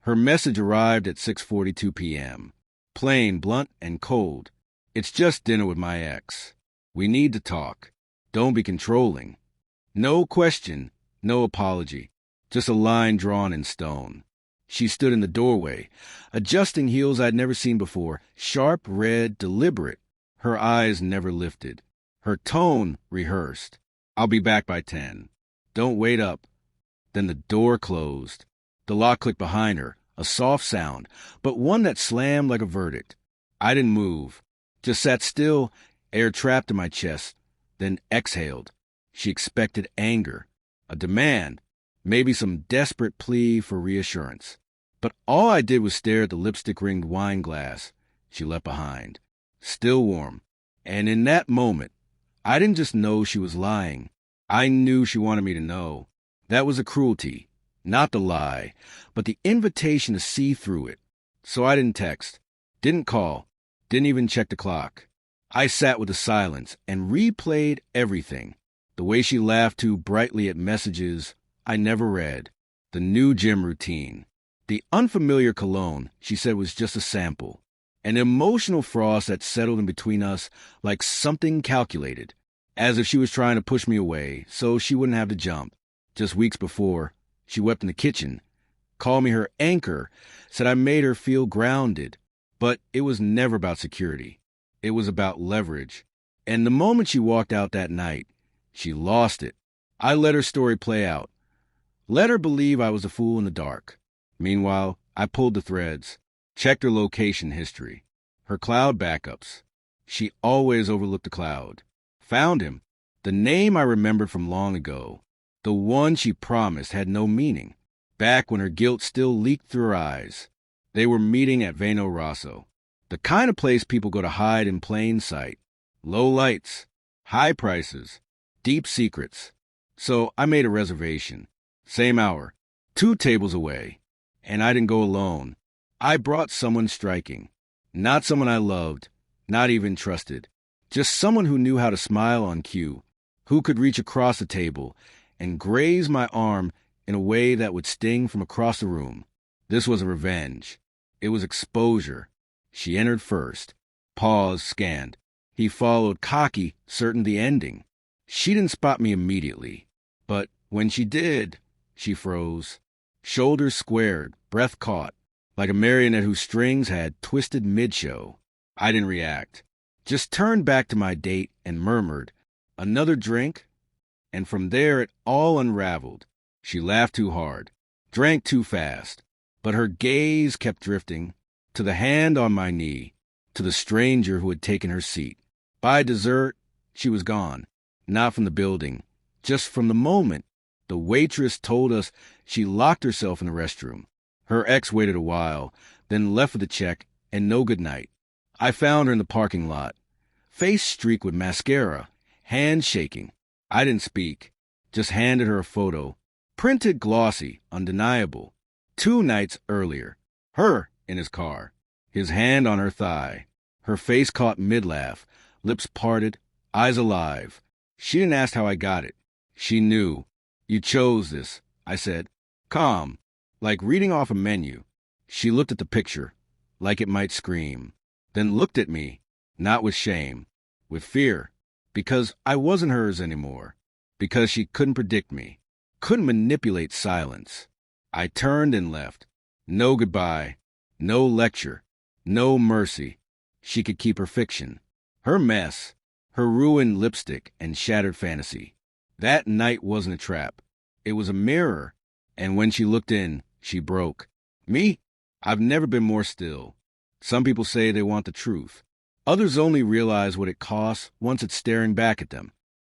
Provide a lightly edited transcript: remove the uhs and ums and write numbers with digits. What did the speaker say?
Her message arrived at 6:42 p.m. Plain, blunt, and cold. It's just dinner with my ex. We need to talk. Don't be controlling. No question, no apology. Just a line drawn in stone. She stood in the doorway, adjusting heels I'd never seen before, sharp, red, deliberate. Her eyes never lifted. Her tone rehearsed. I'll be back by 10. Don't wait up. Then the door closed. The lock clicked behind her, a soft sound, but one that slammed like a verdict. I didn't move, just sat still, air trapped in my chest, then exhaled. She expected anger, a demand, maybe some desperate plea for reassurance. But all I did was stare at the lipstick-ringed wine glass she left behind, still warm. And in that moment, I didn't just know she was lying. I knew she wanted me to know. That was a cruelty. Not the lie, but the invitation to see through it. So I didn't text, didn't call, didn't even check the clock. I sat with the silence and replayed everything. The way she laughed too brightly at messages I never read. The new gym routine. The unfamiliar cologne she said was just a sample. An emotional frost that settled in between us like something calculated. As if she was trying to push me away so she wouldn't have to jump. Just weeks before, she wept in the kitchen, called me her anchor, said I made her feel grounded. But it was never about security. It was about leverage. And the moment she walked out that night, she lost it. I let her story play out. Let her believe I was a fool in the dark. Meanwhile, I pulled the threads, checked her location history, her cloud backups. She always overlooked the cloud. Found him. The name I remembered from long ago. The one she promised had no meaning, back when her guilt still leaked through her eyes. They were meeting at Vino Rosso, the kind of place people go to hide in plain sight. Low lights, high prices, deep secrets. So I made a reservation. Same hour, 2 tables away. And I didn't go alone. I brought someone striking. Not someone I loved, not even trusted. Just someone who knew how to smile on cue, who could reach across the table and graze my arm in a way that would sting from across the room. This was a revenge. It was exposure. She entered first. Paused, scanned. He followed, cocky, certain the ending. She didn't spot me immediately. But when she did, she froze. Shoulders squared, breath caught, like a marionette whose strings had twisted mid-show. I didn't react. Just turned back to my date and murmured, "Another drink?" And from there it all unraveled. She laughed too hard, drank too fast, but her gaze kept drifting to the hand on my knee, to the stranger who had taken her seat. By dessert, she was gone. Not from the building, just from the moment. The waitress told us she locked herself in the restroom. Her ex waited a while, then left with a check and no good night. I found her in the parking lot, face streaked with mascara, hands shaking. I didn't speak, just handed her a photo, printed glossy, undeniable. 2 nights earlier, her in his car, his hand on her thigh, her face caught mid-laugh, lips parted, eyes alive. She didn't ask how I got it. She knew. "You chose this," I said, calm, like reading off a menu. She looked at the picture, like it might scream, then looked at me, not with shame, with fear, because I wasn't hers anymore, because she couldn't predict me, couldn't manipulate silence. I turned and left. No goodbye, no lecture, no mercy. She could keep her fiction, her mess, her ruined lipstick and shattered fantasy. That night wasn't a trap. It was a mirror, and when she looked in, she broke. Me? I've never been more still. Some people say they want the truth. Others only realize what it costs once it's staring back at them.